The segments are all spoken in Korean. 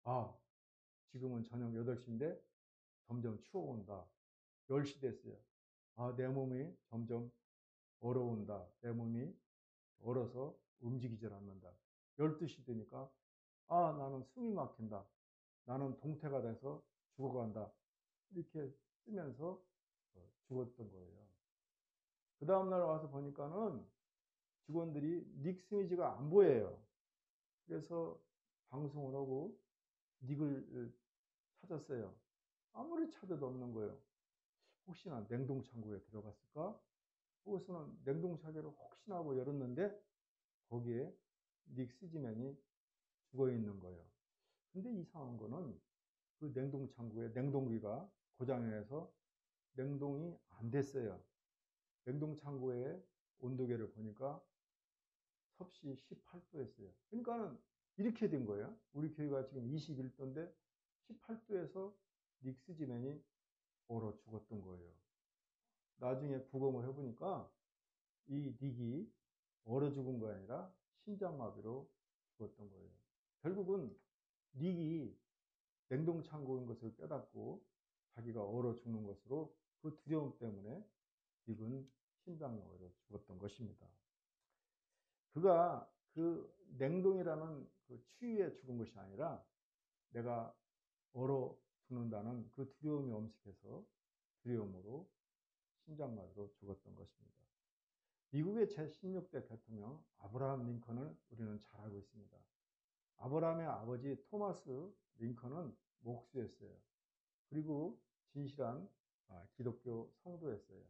아, 지금은 저녁 8시인데 점점 추워온다. 10시 됐어요. 아, 내 몸이 점점 얼어온다. 내 몸이 얼어서 움직이질 않는다. 12시 되니까 아, 나는 숨이 막힌다. 나는 동태가 돼서 죽어간다. 이렇게 쓰면서 죽었던 거예요. 그 다음날 와서 보니까는 직원들이 닉 스미즈가 안 보여요. 그래서 방송을 하고 닉을 찾았어요. 아무리 찾아도 없는 거예요. 혹시나 냉동창고에 들어갔을까? 거기서는 냉동차게를 혹시나 하고 열었는데 거기에 닉 스지맨이 죽어 있는 거예요. 근데 이상한 거는 그 냉동창고에 냉동기가 고장이 나서 냉동이 안 됐어요. 냉동창고의 온도계를 보니까 섭씨 18도였어요. 그러니까는 이렇게 된 거예요. 우리 교회가 지금 21도인데 18도에서 닉스지맨이 얼어 죽었던 거예요. 나중에 부검을 해보니까 이 닉이 얼어 죽은 거 아니라 심장마비로 죽었던 거예요. 결국은 닉이 냉동창고인 것을 깨닫고 자기가 얼어 죽는 것으로 그 두려움 때문에 닉은 심장마비로 죽었던 것입니다. 그가 그 냉동이라는 그 추위에 죽은 것이 아니라 내가 얼어 죽는다는 그 두려움이 엄습해서 두려움으로 심장마비로 죽었던 것입니다. 미국의 제16대 대통령 아브라함 링컨을 우리는 잘 알고 있습니다. 아브라함의 아버지 토마스 링컨은 목수였어요. 그리고 진실한 기독교 성도였어요.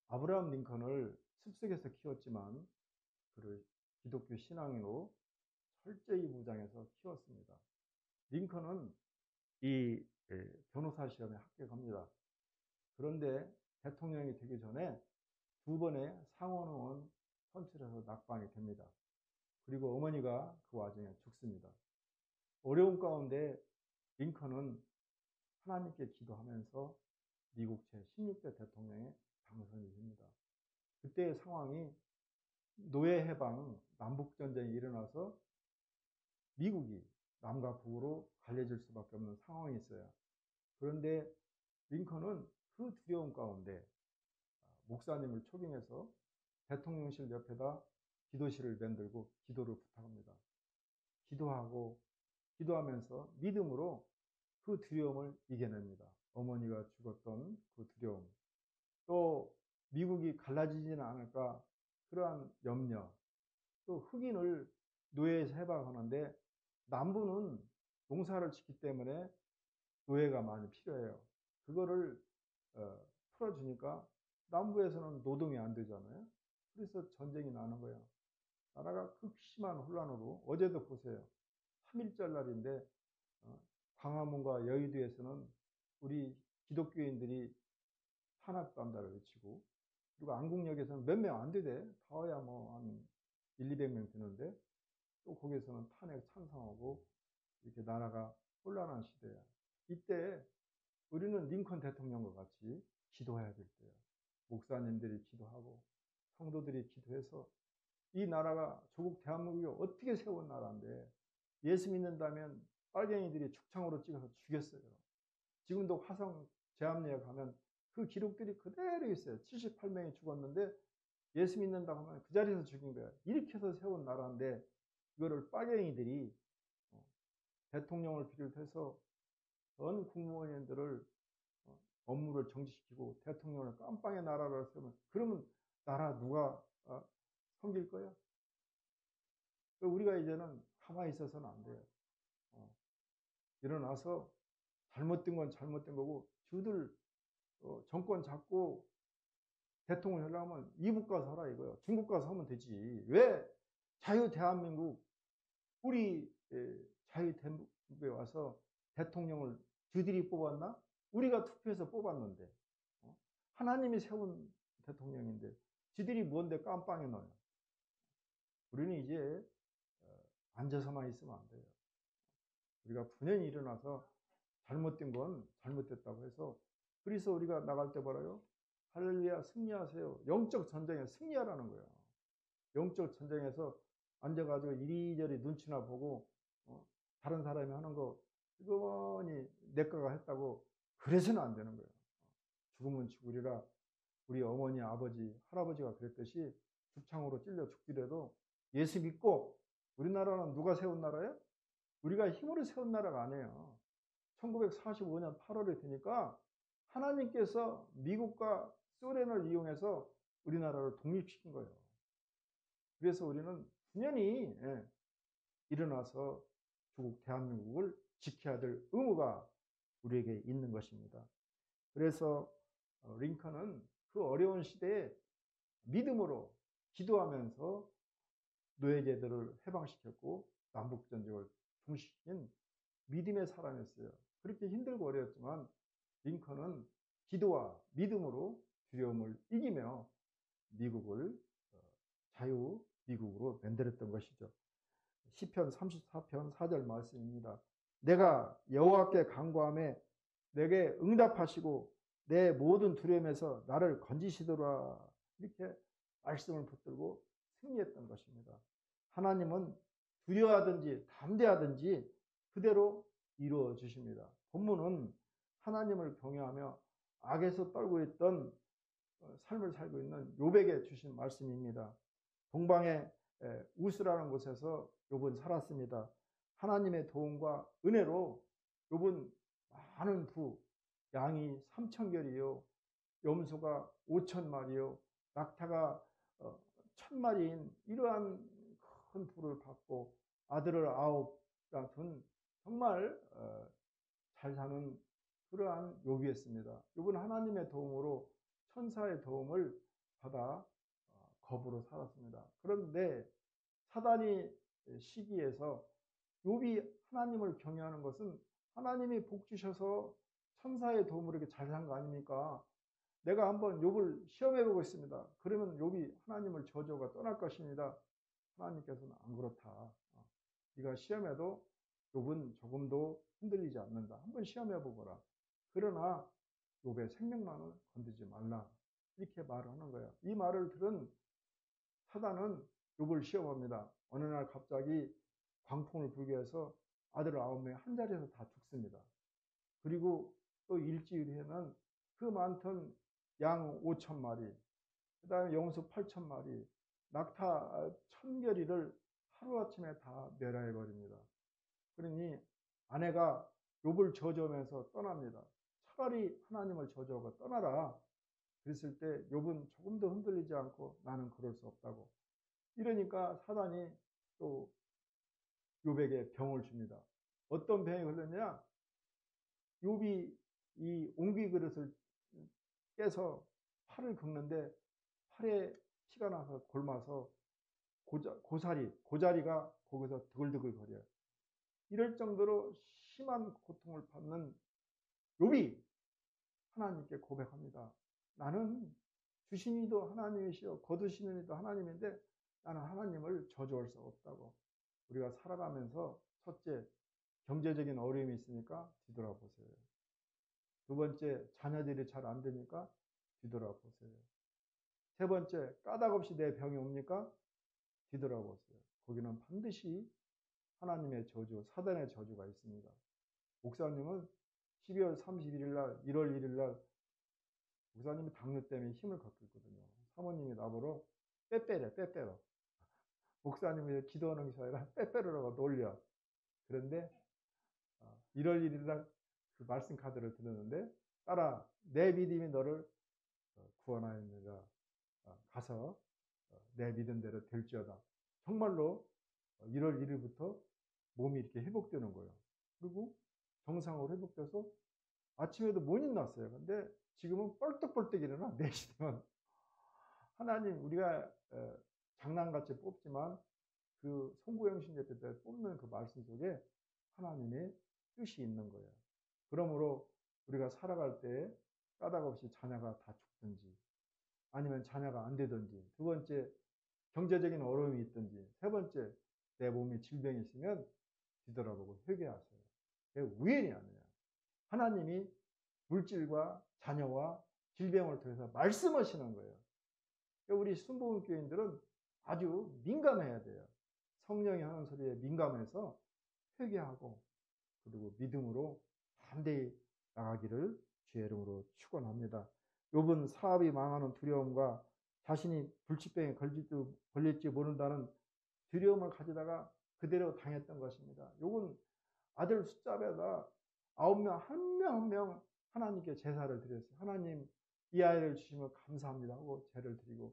아브라함 링컨을 숲속에서 키웠지만 그를 기독교 신앙인으로 철저히 무장해서 키웠습니다. 링컨은 이 변호사 시험에 합격합니다. 그런데 대통령이 되기 전에 2번의 상원의원 선출해서 낙방이 됩니다. 그리고 어머니가 그 와중에 죽습니다. 어려운 가운데 링컨은 하나님께 기도하면서 미국 제16대 대통령에 당선이 됩니다. 그때의 상황이 노예 해방, 남북전쟁이 일어나서 미국이 남과 북으로 갈려질 수밖에 없는 상황이 있어요. 그런데 링컨은 그 두려움 가운데 목사님을 초빙해서 대통령실 옆에다 기도실을 만들고 기도를 부탁합니다. 기도하고 기도하면서 믿음으로 그 두려움을 이겨냅니다. 어머니가 죽었던 그 두려움, 또 미국이 갈라지지는 않을까 그러한 염려, 또 흑인을 노예에서 해방하는데 남부는 농사를 짓기 때문에 노예가 많이 필요해요. 그거를 풀어주니까 남부에서는 노동이 안 되잖아요. 그래서 전쟁이 나는 거예요. 나라가 극심한 혼란으로 어제도 보세요. 3.1절 날인데 광화문과 여의도에서는 우리 기독교인들이 탄압감다를 외치고 그리고 안국역에서는 몇 명 안 되대. 다 와야 뭐 한 1, 200명 되는데 또 거기에서는 탄핵 찬성하고 이렇게 나라가 혼란한 시대야. 이때 우리는 링컨 대통령과 같이 기도해야 될 때야. 목사님들이 기도하고 성도들이 기도해서 이 나라가 조국 대한민국이 어떻게 세운 나라인데 예수 믿는다면 빨갱이들이 죽창으로 찍어서 죽였어요. 지금도 화성 제암리에 가면 그 기록들이 그대로 있어요. 78명이 죽었는데 예수 믿는다고 하면 그 자리에서 죽인 거예요. 이렇게 해서 세운 나라인데 이거를 빨갱이들이 대통령을 비롯해서 전 국무원들을 업무를 정지시키고 대통령을 깜빵의 나라를 세우면 그러면 나라 누가 섬길 거야? 우리가 이제는 가만히 있어서는 안 돼요. 일어나서 잘못된 건 잘못된 거고 주들 정권 잡고 대통령 하려면 이북 가서 하라 이거예요. 중국 가서 하면 되지. 왜 자유 대한민국 우리 자유 대한민국에 와서 대통령을 주들이 뽑았나? 우리가 투표해서 뽑았는데 하나님이 세운 대통령인데 지들이 뭔데 깜빵에 넣어요. 우리는 이제 앉아서만 있으면 안 돼요. 우리가 분연히 일어나서 잘못된 건 잘못됐다고 해서 그래서 우리가 나갈 때 뭐라요? 할렐루야 승리하세요. 영적 전쟁에 승리하라는 거예요. 영적 전쟁에서 앉아가지고 이리저리 눈치나 보고 다른 사람이 하는 거 이거니 내가가 했다고 그래서는 안 되는 거예요. 죽으면 죽으리라. 우리 어머니, 아버지, 할아버지가 그랬듯이 죽창으로 찔려 죽더라도 예수 믿고, 우리나라는 누가 세운 나라예요? 우리가 힘으로 세운 나라가 아니에요. 1945년 8월이 되니까 하나님께서 미국과 소련을 이용해서 우리나라를 독립시킨 거예요. 그래서 우리는 분연히 일어나서 조국 대한민국을 지켜야 될 의무가 우리에게 있는 것입니다. 그래서 링컨은 그 어려운 시대에 믿음으로 기도하면서 노예제도를 해방시켰고 남북전쟁을 종식시킨 믿음의 사람이었어요. 그렇게 힘들고 어려웠지만 링컨은 기도와 믿음으로 두려움을 이기며 미국을 자유 미국으로 만들었던 것이죠. 시편 34편 4절 말씀입니다. 내가 여호와께 간구하며 내게 응답하시고 내 모든 두려움에서 나를 건지시더라. 이렇게 말씀을 붙들고 승리했던 것입니다. 하나님은 두려워하든지 담대하든지 그대로 이루어 주십니다. 본문은 하나님을 경외하며 악에서 떨고 있던 삶을 살고 있는 욥에게 주신 말씀입니다. 동방의 우스라는 곳에서 욥은 살았습니다. 하나님의 도움과 은혜로 욥은 많은 부, 양이 3,000결이요, 염소가 5,000마리요, 낙타가 1,000마리인 이러한 큰 부를 받고 아들을 9 낳은 정말 잘 사는 그러한 욥이었습니다. 욥은 하나님의 도움으로 천사의 도움을 받아 거부로 살았습니다. 그런데 사단이 시기에서 욥이 하나님을 경외하는 것은 하나님이 복 주셔서 천사의 도움으로 이렇게 잘 산 거 아닙니까? 내가 한번 욥을 시험해 보고 있습니다. 그러면 욥이 하나님을 저주가 떠날 것입니다. 하나님께서는 안 그렇다. 네가 시험해도 욥은 조금도 흔들리지 않는다. 한번 시험해 보거라. 그러나 욥의 생명만은 건드리지 말라. 이렇게 말을 하는 거예요. 이 말을 들은 사단은 욥을 시험합니다. 어느 날 갑자기 광풍을 불게 해서 아들 9명이 한 자리에서 다 죽습니다. 그리고 또 일주일 후에는 그 많던 양 5,000마리, 그 다음에 염소 8,000마리, 낙타 1,000결이를 하루아침에 다 멸하해 버립니다. 그러니 아내가 욥을 저주하면서 떠납니다. 차라리 하나님을 저주하고 떠나라. 그랬을 때 욥은 조금도 흔들리지 않고 나는 그럴 수 없다고. 이러니까 사단이 또 욥에게 병을 줍니다. 어떤 병이 걸렸냐? 욥이 이 옹기 그릇을 깨서 팔을 긁는데 팔에 피가 나서 골마서 고자리가 거기서 드글드글 거려요. 이럴 정도로 심한 고통을 받는 욥이 하나님께 고백합니다. 나는 주신 이도 하나님이시요 거두시는 이도 하나님인데 나는 하나님을 저주할 수 없다고. 우리가 살아가면서 첫째, 경제적인 어려움이 있으니까 뒤돌아보세요. 두 번째, 자녀들이 잘 안 되니까 뒤돌아보세요. 세 번째, 까닭없이 내 병이 옵니까? 뒤돌아보세요. 거기는 반드시 하나님의 저주, 사단의 저주가 있습니다. 목사님은 12월 31일 날, 1월 1일 날 목사님이 당뇨 때문에 힘을 갖고 있거든요. 사모님이 나보러 빼빼래, 빼빼로. 목사님이 기도하는 것이 아니라 빼빼로라고 놀려. 그런데 1월 1일 날 그 말씀 카드를 들었는데 따라 내 믿음이 너를 구원하였느니라. 가서 내 믿음대로 될지어다. 정말로 1월 1일부터 몸이 이렇게 회복되는 거예요. 그리고 정상으로 회복돼서 아침에도 못 일어났어요. 근데 지금은 뻘떡뻘떡 일어나. 4시 되면. 하나님, 우리가 장난같이 뽑지만 그 송구영신 예배 때 뽑는 그 말씀 속에 하나님의 뜻이 있는 거예요. 그러므로 우리가 살아갈 때 까닭없이 자녀가 다 죽든지 아니면 자녀가 안 되든지, 두 번째 경제적인 어려움이 있든지, 세 번째 내 몸에 질병이 있으면 뒤돌아보고 회개하세요. 우연이 아니에요. 하나님이 물질과 자녀와 질병을 통해서 말씀하시는 거예요. 우리 순복음교인들은 아주 민감해야 돼요. 성령이 하는 소리에 민감해서 회개하고 그리고 믿음으로 담대히 나가기를 주의 이름으로 축원합니다. 욥은 사업이 망하는 두려움과 자신이 불치병에 걸릴지 모른다는 두려움을 가지다가 그대로 당했던 것입니다. 욥은 아들 숫자에다 9명 한 명 한 명 하나님께 제사를 드렸어요. 하나님 이 아이를 주시면 감사합니다 하고 제를 드리고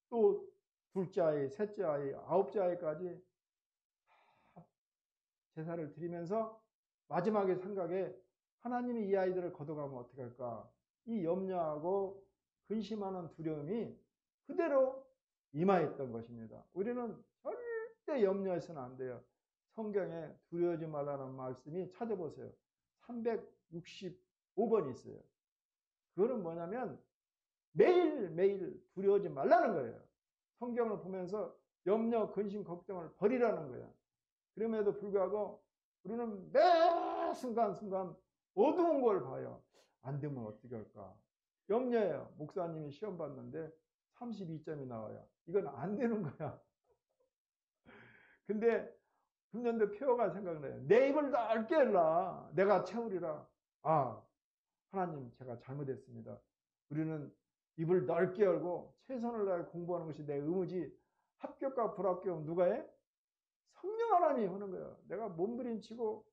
또 둘째 아이, 셋째 아이, 아홉째 아이까지 제사를 드리면서 마지막에 생각에 하나님이 이 아이들을 걷어가면 어떻게 할까? 이 염려하고 근심하는 두려움이 그대로 임하였던 것입니다. 우리는 절대 염려해서는 안 돼요. 성경에 두려워하지 말라는 말씀이 찾아보세요. 365번 있어요. 그거는 뭐냐면 매일매일 두려워하지 말라는 거예요. 성경을 보면서 염려, 근심, 걱정을 버리라는 거예요. 그럼에도 불구하고 우리는 매 순간순간 어두운 걸 봐요. 안 되면 어떻게 할까? 염려해요. 목사님이 시험 봤는데 32점이 나와요. 이건 안 되는 거야. 근데 금년도 표어가 생각나요. 내 입을 넓게 열라. 내가 채우리라. 아, 하나님 제가 잘못했습니다. 우리는 입을 넓게 열고 최선을 다해 공부하는 것이 내 의무지. 합격과 불합격은 누가 해? 성령 하나님이 하는 거예요. 내가 몸부림치고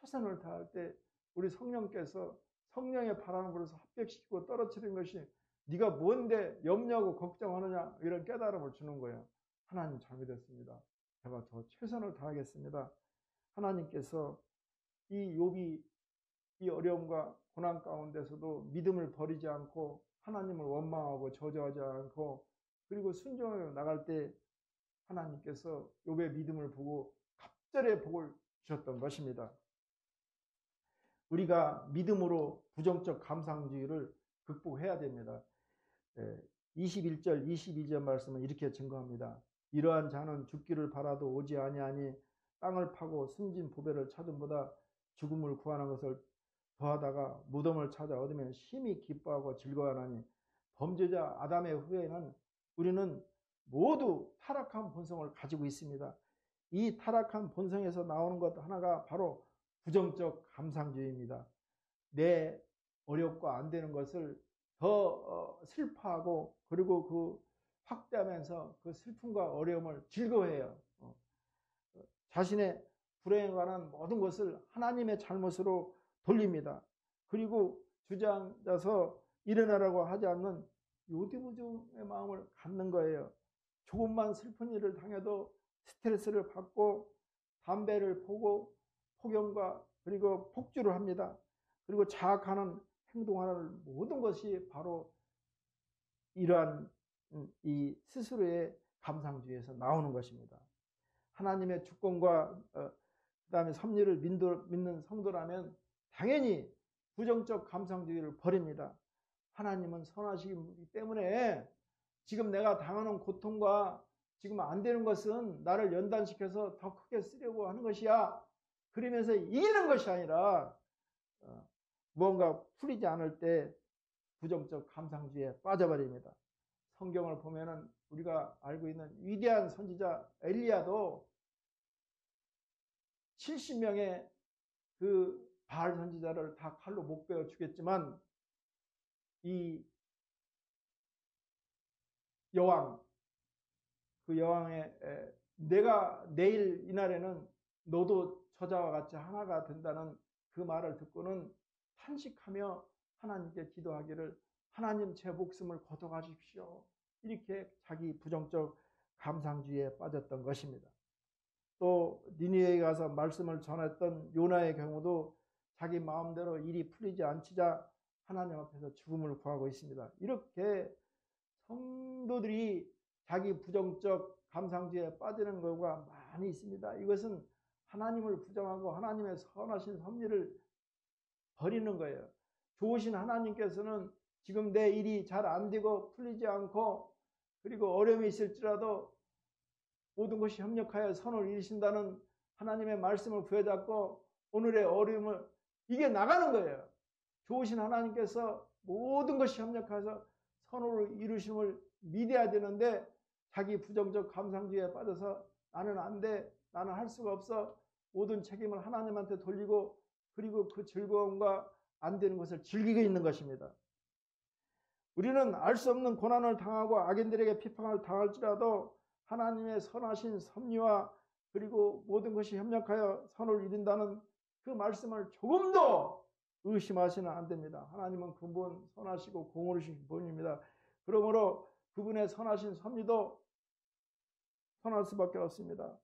최선을 다할 때 우리 성령께서 성령의 바람을 불어서 합격시키고 떨어뜨리는 것이 네가 뭔데 염려하고 걱정하느냐 이런 깨달음을 주는 거예요. 하나님 잘못했습니다. 제가 더 최선을 다하겠습니다. 하나님께서 이 욥이 이 어려움과 고난 가운데서도 믿음을 버리지 않고 하나님을 원망하고 저주하지 않고 그리고 순종하여 나갈 때 하나님께서 욥의 믿음을 보고 갑절의 복을 주셨던 것입니다. 우리가 믿음으로 부정적 감상주의를 극복해야 됩니다. 21절, 22절 말씀은 이렇게 증거합니다. 이러한 자는 죽기를 바라도 오지 아니하니 땅을 파고 숨진 보배를 찾음보다 죽음을 구하는 것을 더하다가 무덤을 찾아 얻으면 심히 기뻐하고 즐거워하나니 범죄자 아담의 후에는 우리는 모두 타락한 본성을 가지고 있습니다. 이 타락한 본성에서 나오는 것 하나가 바로 부정적 감상주의입니다. 내 어렵고 안 되는 것을 더 슬퍼하고 그리고 그 확대하면서 그 슬픔과 어려움을 즐거워해요. 자신의 불행에 관한 모든 것을 하나님의 잘못으로 돌립니다. 그리고 주저앉아서 일어나라고 하지 않는 요디부종의 마음을 갖는 거예요. 조금만 슬픈 일을 당해도 스트레스를 받고 담배를 보고 폭염과 그리고 폭주를 합니다. 그리고 자학하는 행동하는 모든 것이 바로 이러한 이 스스로의 감상주의에서 나오는 것입니다. 하나님의 주권과 그다음에 섭리를 믿는 성도라면 당연히 부정적 감상주의를 버립니다. 하나님은 선하시기 때문에 지금 내가 당하는 고통과 지금 안 되는 것은 나를 연단시켜서 더 크게 쓰려고 하는 것이야. 그러면서 이기는 것이 아니라 무언가 풀리지 않을 때 부정적 감상주의에 빠져버립니다. 성경을 보면은 우리가 알고 있는 위대한 선지자 엘리야도 70명의 그 바알 선지자를 다 칼로 못 베어 죽였지만 이 여왕, 그 여왕의 내가 내일 이날에는 너도 저자와 같이 하나가 된다는 그 말을 듣고는 탄식하며 하나님께 기도하기를 하나님 제 목숨을 걷어가십시오. 이렇게 자기 부정적 감상주의에 빠졌던 것입니다. 또 니느웨에 가서 말씀을 전했던 요나의 경우도 자기 마음대로 일이 풀리지 않치자 하나님 앞에서 죽음을 구하고 있습니다. 이렇게 성도들이 자기 부정적 감상주의에 빠지는 경우가 많이 있습니다. 이것은 하나님을 부정하고 하나님의 선하신 섭리를 버리는 거예요. 좋으신 하나님께서는 지금 내 일이 잘 안 되고 풀리지 않고 그리고 어려움이 있을지라도 모든 것이 협력하여 선을 이루신다는 하나님의 말씀을 부여잡고 오늘의 어려움을 이겨 나가는 거예요. 좋으신 하나님께서 모든 것이 협력해서 선을 이루심을 믿어야 되는데 자기 부정적 감상주의에 빠져서 나는 안 돼, 나는 할 수가 없어, 모든 책임을 하나님한테 돌리고 그리고 그 즐거움과 안 되는 것을 즐기고 있는 것입니다. 우리는 알 수 없는 고난을 당하고 악인들에게 비판을 당할지라도 하나님의 선하신 섭리와 그리고 모든 것이 협력하여 선을 이룬다는 그 말씀을 조금도 의심하시면 안 됩니다. 하나님은 근본 선하시고 공의로우신 분입니다. 그러므로 그분의 선하신 섭리도 선할 수밖에 없습니다.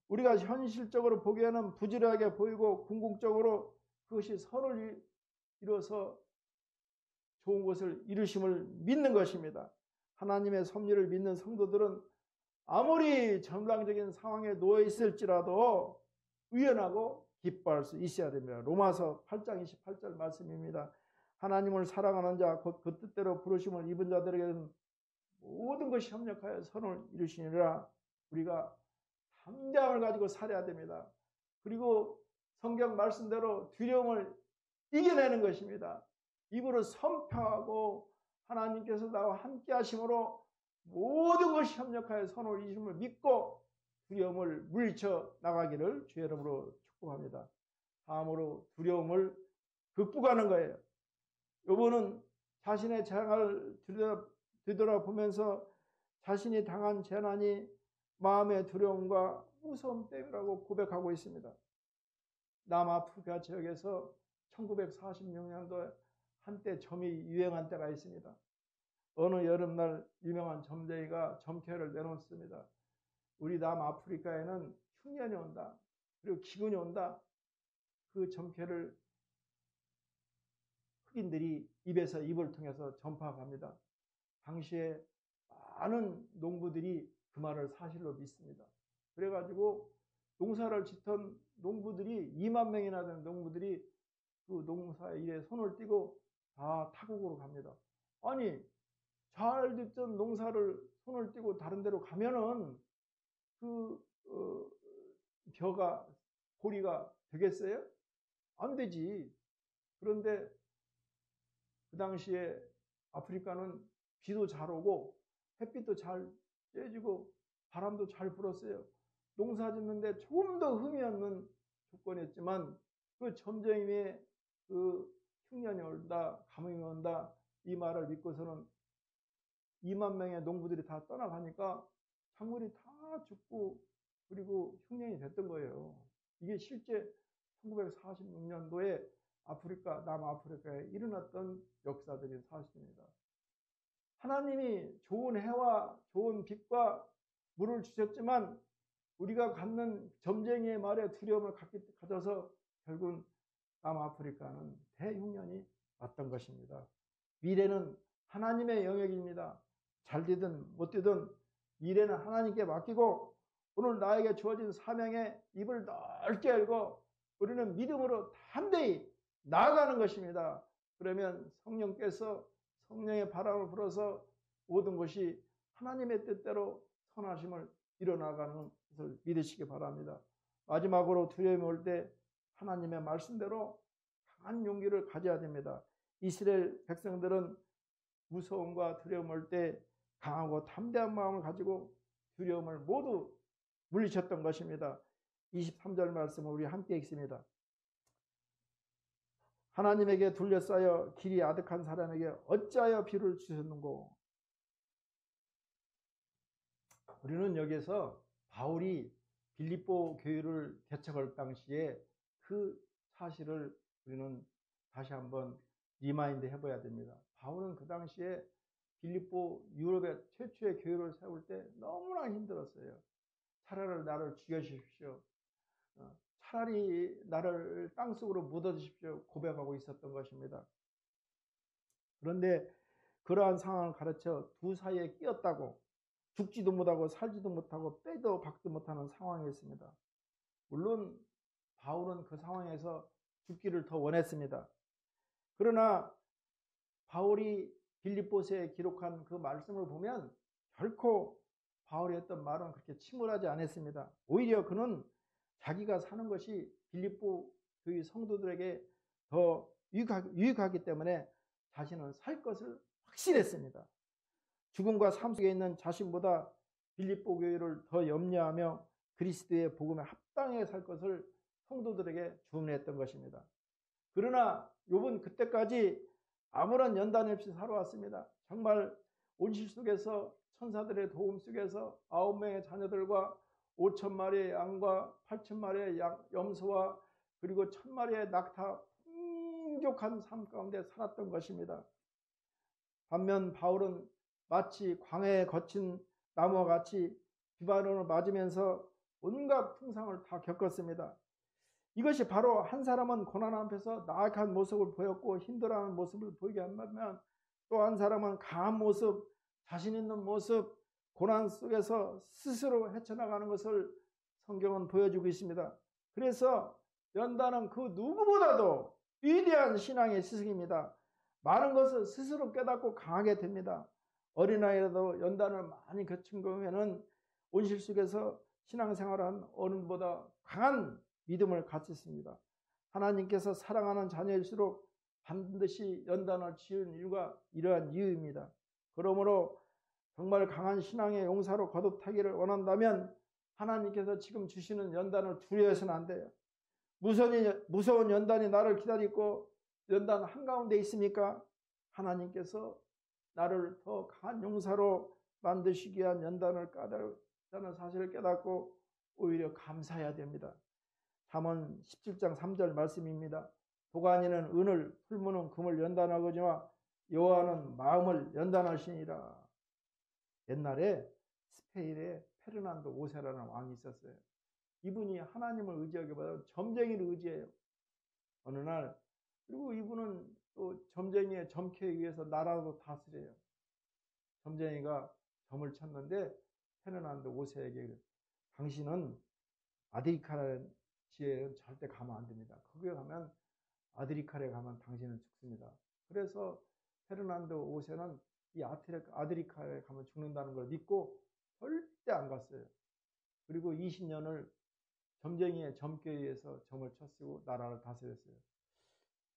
우리가 현실적으로 보기에는 부지런하게 보이고 궁극적으로 그것이 선을 이뤄서 좋은 것을 이루심을 믿는 것입니다. 하나님의 섭리를 믿는 성도들은 아무리 전방적인 상황에 놓여 있을지라도 의연하고 기뻐할 수 있어야 됩니다. 로마서 8장 28절 말씀입니다. 하나님을 사랑하는 자 곧 그 뜻대로 부르심을 입은 자들에게는 모든 것이 협력하여 선을 이루시니라. 우리가 담대함을 가지고 살아야 됩니다. 그리고 성경 말씀대로 두려움을 이겨내는 것입니다. 입으로 선포하고 하나님께서 나와 함께 하심으로 모든 것이 협력하여 선을 이루심을 믿고 두려움을 물리쳐 나가기를 주의 이름으로 축복합니다. 다음으로 두려움을 극복하는 거예요. 요번은 자신의 재앙을 뒤돌아보면서 자신이 당한 재난이 마음의 두려움과 무서움 때문이라고 고백하고 있습니다. 남아프리카 지역에서 1946년도에 한때 점이 유행한 때가 있습니다. 어느 여름날 유명한 점쟁이가 점괘를 내놓습니다. 우리 남아프리카에는 흉년이 온다. 그리고 기근이 온다. 그 점괘를 흑인들이 입에서 입을 통해서 전파합니다. 당시에 많은 농부들이 그 말을 사실로 믿습니다. 그래가지고 농사를 짓던 농부들이 2만 명이나 되는 농부들이 그 농사 일에 손을 떼고 다 타국으로 갑니다. 아니 잘 짓던 농사를 손을 떼고 다른 데로 가면은 그 벼가 고리가 되겠어요? 안 되지. 그런데 그 당시에 아프리카는 비도 잘 오고 햇빛도 잘 쬐지고 바람도 잘 불었어요. 농사 짓는데 조금 더 흠이 없는 조건이었지만 그 점쟁이의 그 흉년이 온다, 가뭄이 온다 이 말을 믿고서는 2만 명의 농부들이 다 떠나가니까 작물이 다 죽고 그리고 흉년이 됐던 거예요. 이게 실제 1946년도에 아프리카, 남아프리카에 일어났던 역사적인 사실입니다. 하나님이 좋은 해와 좋은 빛과 물을 주셨지만 우리가 갖는 점쟁이의 말에 두려움을 가져서 결국은 남아프리카는 대흉년이 왔던 것입니다. 미래는 하나님의 영역입니다. 잘 되든 못 되든 미래는 하나님께 맡기고 오늘 나에게 주어진 사명에 입을 넓게 열고 우리는 믿음으로 담대히 나아가는 것입니다. 그러면 성령께서 성령의 바람을 불어서 모든 것이 하나님의 뜻대로 선하심을 이뤄나가는 것을 믿으시기 바랍니다. 마지막으로 두려움이 올 때 하나님의 말씀대로 강한 용기를 가져야 됩니다. 이스라엘 백성들은 무서움과 두려움 올 때 강하고 담대한 마음을 가지고 두려움을 모두 물리쳤던 것입니다. 23절 말씀을 우리 함께 읽습니다. 하나님에게 둘러싸여 길이 아득한 사람에게 어찌하여 비를 주셨는고. 우리는 여기서 바울이 빌립보 교회를 개척할 당시에 그 사실을 우리는 다시 한번 리마인드 해봐야 됩니다. 바울은 그 당시에 빌립보 유럽의 최초의 교회를 세울 때 너무나 힘들었어요. 차라리 나를 죽여주십시오. 차라리 나를 땅속으로 묻어주십시오. 고백하고 있었던 것입니다. 그런데 그러한 상황을 가르쳐 두 사이에 끼었다고 죽지도 못하고 살지도 못하고 빼도 박도 못하는 상황이었습니다. 물론 바울은 그 상황에서 죽기를 더 원했습니다. 그러나 바울이 빌립보서에 기록한 그 말씀을 보면 결코 바울이 했던 말은 그렇게 침울하지 않았습니다. 오히려 그는 자기가 사는 것이 빌립보 교회 성도들에게 더 유익하기 때문에 자신은 살 것을 확신했습니다. 죽음과 삶 속에 있는 자신보다 빌립보 교회를 더 염려하며 그리스도의 복음에 합당하게 살 것을 성도들에게 주문했던 것입니다. 그러나 욥은 그때까지 아무런 연단 없이 살아왔습니다. 정말 온실 속에서 천사들의 도움 속에서 9명의 자녀들과 5,000마리의 양과 8,000마리의 염소와 그리고 1,000마리의 낙타 풍족한 삶 가운데 살았던 것입니다. 반면 바울은 마치 광야에 거친 나무와 같이 비바람을 맞으면서 온갖 풍상을 다 겪었습니다. 이것이 바로 한 사람은 고난 앞에서 나약한 모습을 보였고 힘들어하는 모습을 보이게 한다면 또 한 사람은 강한 모습, 자신 있는 모습, 고난 속에서 스스로 헤쳐나가는 것을 성경은 보여주고 있습니다. 그래서 연단은 그 누구보다도 위대한 신앙의 스승입니다. 많은 것을 스스로 깨닫고 강하게 됩니다. 어린아이라도 연단을 많이 거친 거면은 온실 속에서 신앙생활한 어른보다 강한 믿음을 갖췄습니다. 하나님께서 사랑하는 자녀일수록 반드시 연단을 지은 이유가 이러한 이유입니다. 그러므로 정말 강한 신앙의 용사로 거듭하기를 원한다면 하나님께서 지금 주시는 연단을 두려워해서는 안 돼요. 무서운 연단이 나를 기다리고 연단 한가운데 있습니까? 하나님께서 나를 더 강한 용사로 만드시기 위한 연단을 까다롭다는 사실을 깨닫고 오히려 감사해야 됩니다. 잠언 17장 3절 말씀입니다. 도가니는 은을, 풀무는 금을 연단하거니와 여호와는 마음을 연단하시니라. 옛날에 스페인에 페르난도 5세라는 왕이 있었어요. 이분이 하나님을 의지하기보다 점쟁이를 의지해요. 어느 날 그리고 이분은 또 점쟁이의 점괘에 의해서 나라도 다스려요. 점쟁이가 점을 쳤는데 페르난도 5세에게 당신은 아드리카라는 지혜는 절대 가면 안 됩니다. 거기에 가면 아드리카에 가면 당신은 죽습니다. 그래서 페르난도 5세는 이 아드리카에 가면 죽는다는 걸 믿고 절대 안 갔어요. 그리고 20년을 점쟁이의 점괘에 의해서 점을 쳤쓰고 나라를 다스렸어요.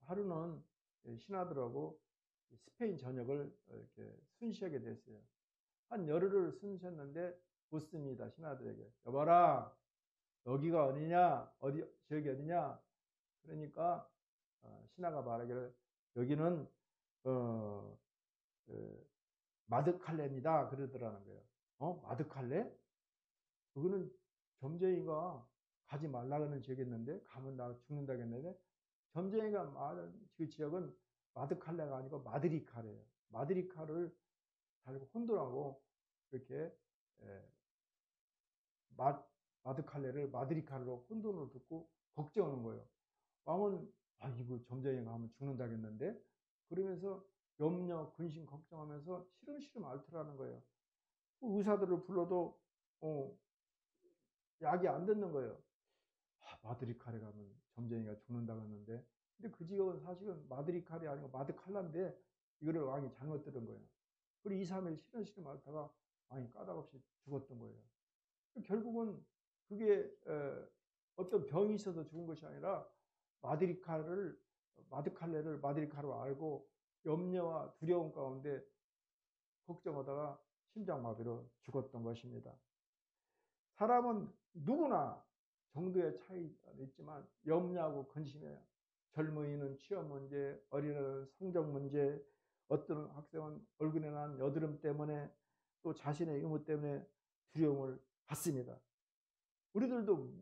하루는 신하들하고 스페인 전역을 이렇게 순시하게 됐어요. 한 열흘을 순시했는데 묻습니다. 신하들에게. 여봐라, 여기가 어디냐? 지역이 어디냐? 그러니까 신하가 말하기를 여기는 마드칼레입니다. 그러더라는 거예요. 마드칼레? 그거는 점쟁이가 가지 말라는 지역이었는데 가면 나 죽는다겠는데 점쟁이가 말한 그 지역은 마드칼레가 아니고 마드리카래요. 마드리카를 달고 혼돈하고 이렇게 마드칼레를 마드리카로 혼돈으로 듣고 걱정하는 거예요. 왕은 이거 점쟁이가 하면 죽는다겠는데 그러면서 염려, 근심, 걱정하면서 시름시름 앓더라는 거예요. 의사들을 불러도 약이 안 듣는 거예요. 마드리칼에 가면 점쟁이가 죽는다고 했는데 근데 그 지역은 사실은 마드리칼이 아니고 마드칼라인데 이거를 왕이 잘못 들은 거예요. 그리고 2, 3일 시름시름 앓다가 왕이 까닭없이 죽었던 거예요. 결국은 그게 어떤 병이 있어서 죽은 것이 아니라 마드칼레를 마드리카로 알고 염려와 두려움 가운데 걱정하다가 심장마비로 죽었던 것입니다. 사람은 누구나 정도의 차이가 있지만 염려하고 근심해요. 젊은이는 취업 문제, 어린애는 성적 문제, 어떤 학생은 얼굴에 난 여드름 때문에 또 자신의 의무 때문에 두려움을 받습니다. 우리들도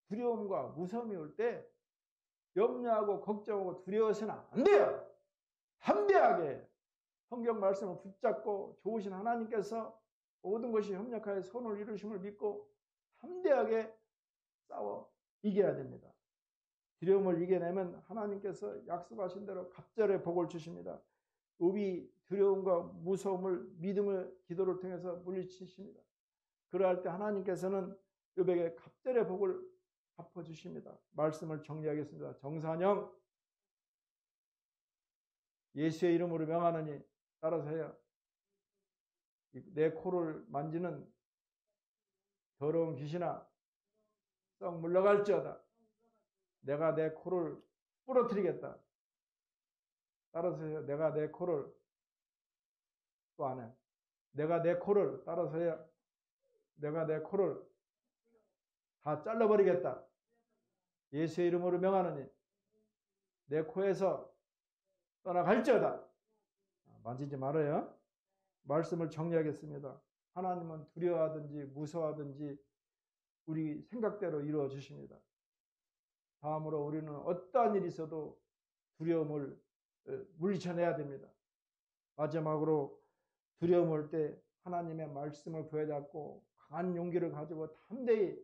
두려움과 무서움이 올 때 염려하고 걱정하고 두려워서는 안 돼요. 담대하게 성경 말씀을 붙잡고 좋으신 하나님께서 모든 것이 협력하여 선을 이루심을 믿고 담대하게 싸워 이겨야 됩니다. 두려움을 이겨내면 하나님께서 약속하신 대로 갑절의 복을 주십니다. 욥이 두려움과 무서움을 믿음의 기도를 통해서 물리치십니다. 그러할 때 하나님께서는 욥에게 갑절의 복을 갚아주십니다. 말씀을 정리하겠습니다. 정산영 예수의 이름으로 명하노니 따라서 해요. 내 코를 만지는 더러운 귀신아 썩 물러갈지어다. 내가 내 코를 부러뜨리겠다. 따라서 해요. 내가 내 코를 또 안 해. 내가 내 코를 따라서 해요. 내가 내 코를 다 잘라버리겠다. 예수의 이름으로 명하노니 내 코에서 떠나갈지어다. 만지지 말아요. 말씀을 정리하겠습니다. 하나님은 두려워하든지 무서워하든지 우리 생각대로 이루어 주십니다. 다음으로 우리는 어떠한 일이 있어도 두려움을 물리쳐내야 됩니다. 마지막으로 두려움 올 때 하나님의 말씀을 부여잡고 강한 용기를 가지고 담대히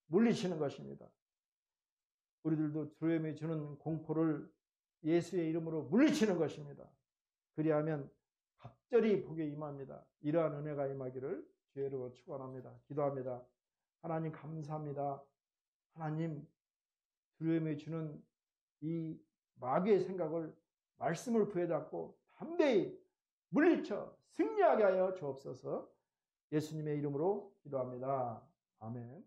물리치는 것입니다. 우리들도 두려움이 주는 공포를 예수의 이름으로 물리치는 것입니다. 그리하면 갑절히 복에 임합니다. 이러한 은혜가 임하기를 주의 이름으로 축원합니다. 기도합니다. 하나님 감사합니다. 하나님 두려움이 주는 이 마귀의 생각을 말씀을 부여잡고 담대히 물리쳐 승리하게 하여 주옵소서. 예수님의 이름으로 기도합니다. 아멘.